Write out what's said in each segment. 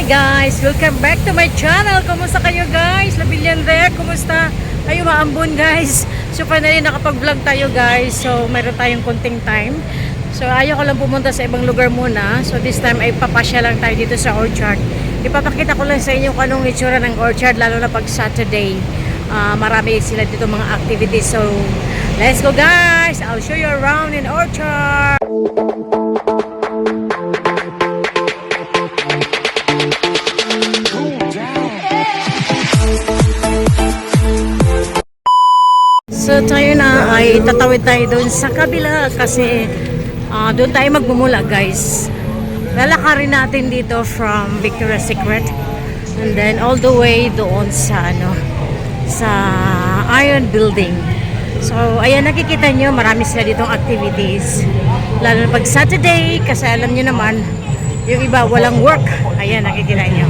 guys, welcome back to my channel. Kumusta kayo guys? Labilyan there, kumusta? Ay, maambon guys. So finally nakapag-vlog tayo guys. So mayroon tayong konting time. So ayaw ko lang pumunta sa ibang lugar muna. So this time ay papasya lang tayo dito sa Orchard. Ipapakita ko lang sa inyo kung anong itsura ng Orchard, lalo na pag Saturday. Marami sila dito mga activities. So let's go guys. I'll show you around in Orchard. So tayo na ay tatawid tayo doon sa kabila kasi doon tayo magmumula guys. Lalakarin natin dito from Victoria's Secret and then all the way doon sa sa Iron Building. So ayan, nakikita nyo marami sila ditong activities. Lalo na pag Saturday kasi alam nyo naman yung iba walang work. Ayan, nakikita nyo.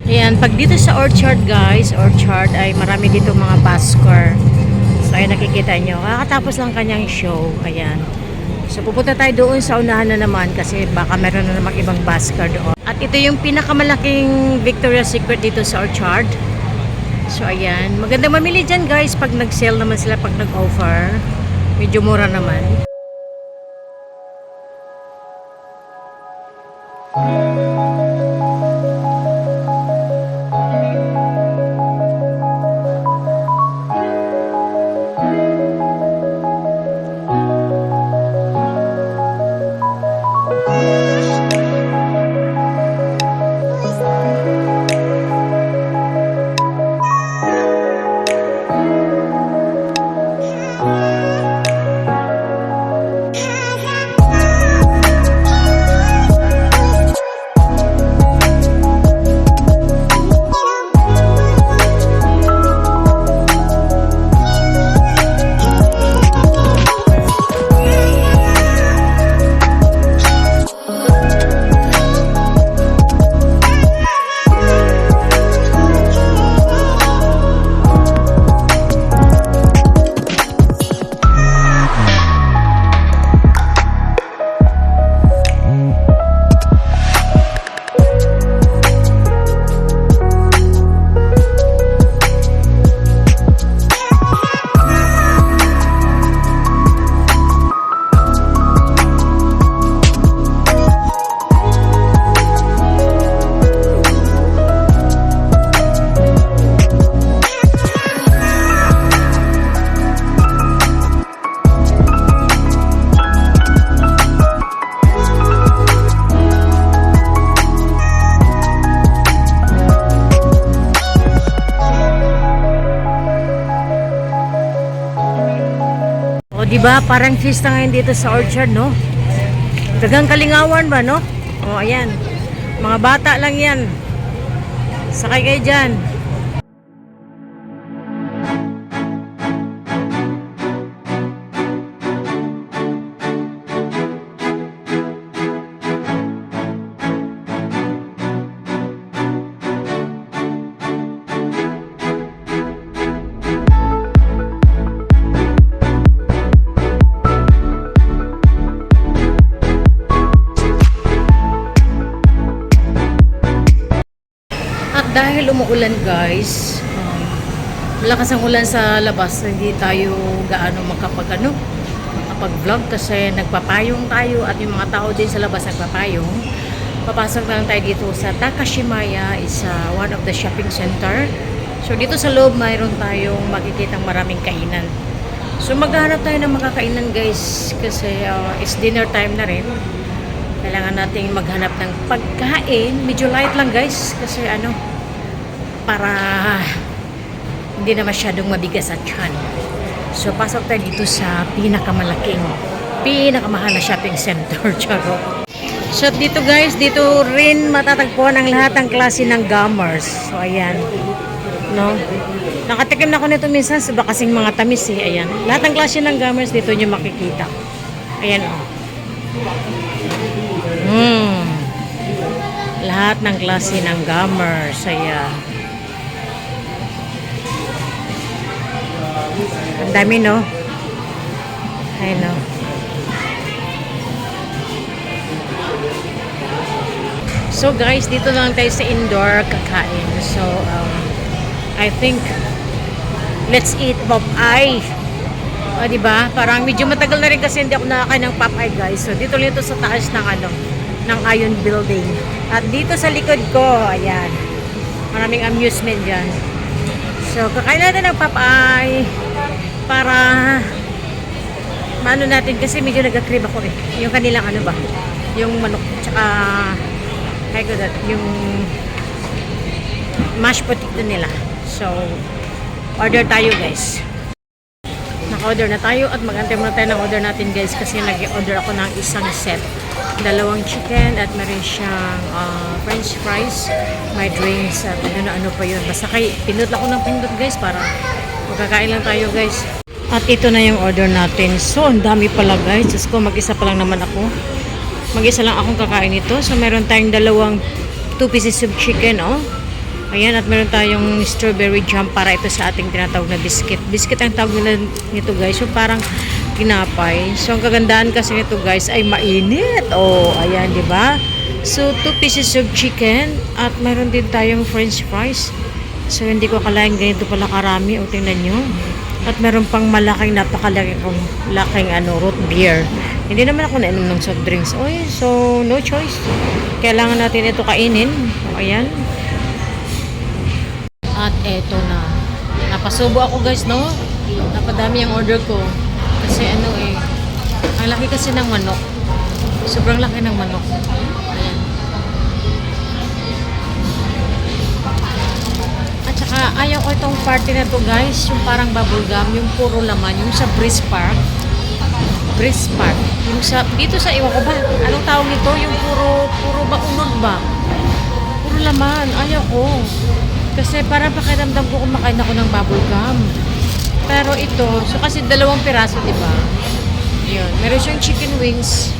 Ayan, pag dito sa Orchard guys, Orchard ay marami dito mga busker. So ayan, nakikita nyo, kakatapos lang kanyang show. Ayan, so pupunta tayo doon sa unahan na naman kasi baka meron na namang ibang busker doon. At ito yung pinakamalaking Victoria's Secret dito sa Orchard. So ayan, maganda mamili dyan guys pag nag-sale naman sila, pag nag-offer medyo mura naman. Diba? Parang fiesta ngayon dito sa Orchard, no? Dagang kalingawan ba, no? O, ayan. Mga bata lang yan. Sakay kayo dyan. Dahil umuulan guys, malakas ang ulan sa labas, hindi tayo gaano makapag-vlog kasi nagpapayong tayo at yung mga tao din sa labas nagpapayong. Papasok lang tayo dito sa Takashimaya, is one of the shopping center. So dito sa loob mayroon tayong makikitang maraming kainan. So maghanap tayo ng makakainan guys kasi it's dinner time na rin. Kailangan nating maghanap ng pagkain, medyo light lang guys kasi para hindi na masyadong mabigas at tiyan. So pasok tayo dito sa pinakamahal na shopping center. Charo. So dito guys, dito rin matatagpuan ang lahat ng klase ng gummers. So ayan, no? Nakatikim na ako nito minsan, sobra kasing mga tamis eh. Ayan, lahat ng klase ng gummers dito nyo makikita. Ayan lahat ng klase ng gummers. Ayan. Ang dami, no? Ayun, no? So guys, dito lang tayo sa indoor kakain. So, I think let's eat Popeye. O, diba? Parang medyo matagal na rin kasi hindi ako nakakain ng Popeye, guys. So, dito lang ito sa taas ng ng Ion Building. At dito sa likod ko, ayan. Maraming amusement dyan. So, kakain natin ng Popeye para maano natin kasi medyo nag-crave ako eh. Yung kanilang ano ba? Yung manok, tsaka yung mashed potato nila. So, order tayo, guys. Naka-order na tayo at mag-antay muna tayo ng order natin, guys, kasi nag-order ako ng isang set. 2 chicken at meron siyang french fries, may drinks at ano pa yun. Basta pinut ako ng pindot, guys, para magkakain lang tayo, guys. At ito na yung order natin. So, ang dami pala, guys. Just ko, mag-isa pa lang naman ako. Mag-isa lang akong kakain ito. So, meron tayong 2 pieces of chicken, oh. Ayan, at meron tayong strawberry jam para ito sa ating tinatawag na biscuit. Biscuit ang tawag nila nito, guys. So, parang ginapay. So, ang kagandaan kasi nito, guys, ay mainit. Oh, ayan, di ba? So, 2 pieces of chicken at meron din tayong french fries. So, hindi ko akalain ganito pala karami. O, tingnan nyo. At meron pang napakalaking root beer. Hindi naman ako nainom ng soft drinks. Oy, so, no choice. Kailangan natin ito kainin. O, ayan. At eto na. Napasubo ako, guys, no? Napadami ang order ko. Kasi ang laki kasi ng manok. Sobrang laki ng manok. Ayan. At saka ayaw ko itong party na to, guys. Yung parang bubblegum, yung puro laman. Yung sa Breeze Park. Yung dito sa iwan ko ba? Anong tawag nito? Yung puro ba? Unod ba? Puro laman. Ayaw ko. Kasi parang pakiramdam ko kumakain ako ng bubblegum. Pero ito, so kasi 2 piraso, diba? Yun. Meron siyang chicken wings.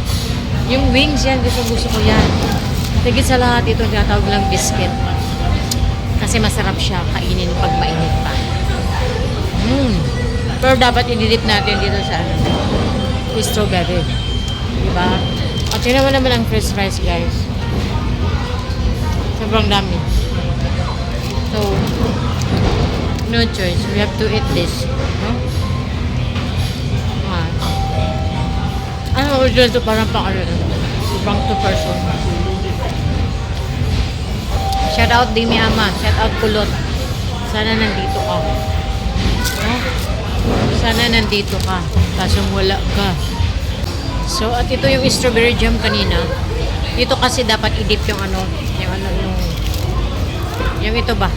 Yung wings yan, gusto ko yan. Higit sa lahat, ito tinatawag lang biscuit. Kasi masarap siya kainin pag mainit pa. Pero dapat i-dip natin dito sa strawberry. Diba? At yun naman ang french fries, guys. Sobrang dami. So, no choice. We have to eat this. No? Ano order ito? Parang pang 2 person. Shout out Dimi Ama. Shout out Kulot. Sana nandito ka. No? Sana nandito ka. Kaso wala ka. So, at ito yung strawberry jam kanina. Dito kasi dapat i-dip yung yung ito ba?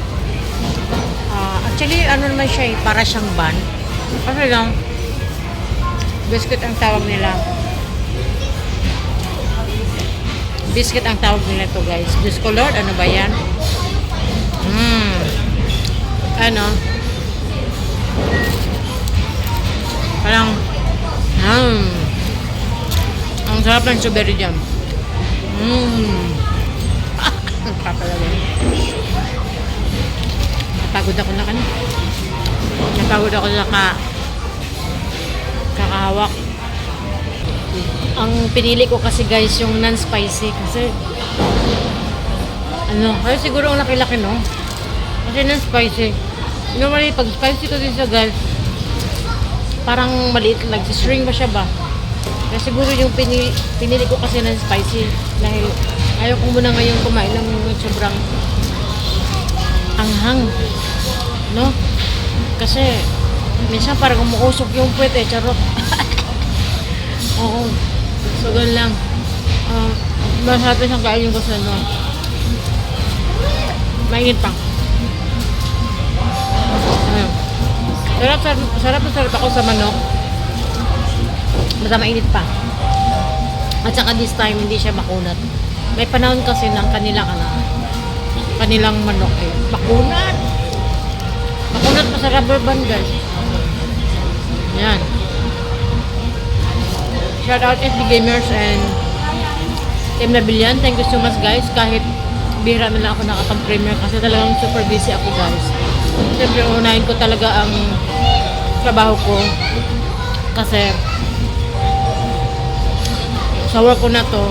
Actually, naman siya para siyang bun. Kasi lang, biscuit ang tawag nila. Biscuit ang tawag nila to, guys. Diyos ko Lord, ano ba yan? Parang, ang sarap ng strawberry jam. Papalagay. Napagod ako na kanina. Napagod ako na kakahawak. Ang pinili ko kasi, guys, yung non-spicy. Kasi, kaya siguro ang laki-laki, no? Kasi non-spicy. Normally, pag spicy ko din sa, guys, parang maliit lang. String ba siya ba? Kaya siguro yung pinili ko kasi non-spicy. Dahil, ayaw ko muna ngayon kumain ng sobrang anghang, no? Kasi minsan parang umuusok yung puwet charot. Oo. So, ganun lang. Masarap siyang kainin ko sa mainit pa. Sarap ako sa manok. Basta mainit pa. At saka this time, hindi siya makunat. May panahon kasi ng kanilang manok makunat. Makunat pa sa rubber band, guys. Yan. Shout out FB Gamers and Team Nabilyan. Thank you so much, guys. Kahit bihira na lang ako nakapag-premiere kasi talagang super busy ako, guys. Siyempre, unahin ko talaga ang trabaho ko. Kasi sa work ko na to,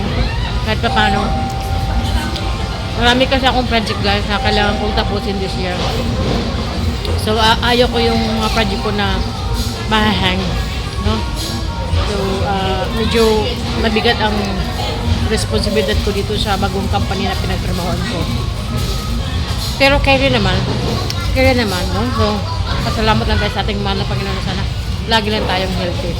kahit pa paano, Marami kasi akong project guys na kailangan kong tapusin this year. So ayaw ko yung mga project ko na mahahang, no? So medyo mabigat ang responsibilidad ko dito sa bagong company na pinagtrabahoan ko. Pero kaya naman, no? So pasalamat lang tayo sa ating mahal na Panginoon, sana lagi lang tayong healthy.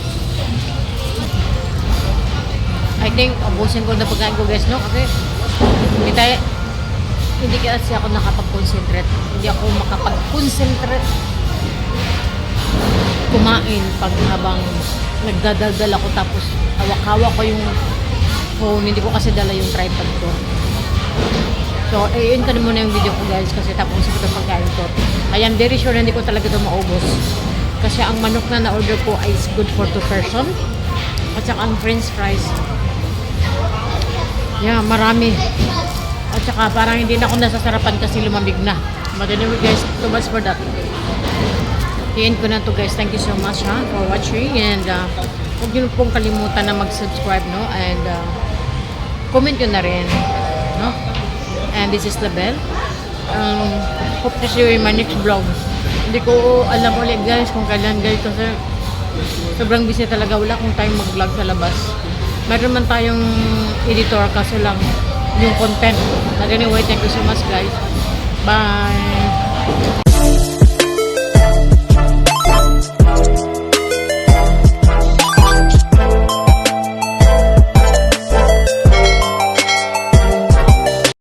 I think ubusin ko na pagkain ko guys, no? Kasi hindi kasi ako nakapag-concentrate. Hindi ako makapag-concentrate kumain pag habang nagdadaldal ako, tapos hawak-hawak ko yung phone. Hindi ko kasi dala yung tripod ko. So, yun ka na muna yung video ko guys, kasi tapos ko itong pagkain ko. I am very sure na hindi ko talaga ito maubos. Kasi ang manok na na-order ko is good for 2 person. At saka ang french fries. Yeah, marami. At saka parang hindi na ako nasasarapan kasi lumamig na. But anyway guys, too much for that. I-end ko na to guys. Thank you so much for watching. And huwag nyo pong kalimutan na mag-subscribe, no? And comment nyo na rin, no? And this is Label. Hope to see you in my next vlog. Hindi ko alam ulit guys kung kailan guys, kasi sobrang busy talaga. Wala akong time mag-vlog sa labas. Meron man tayong editor, kaso lang yung content. But anyway, thank you so much guys. Bye!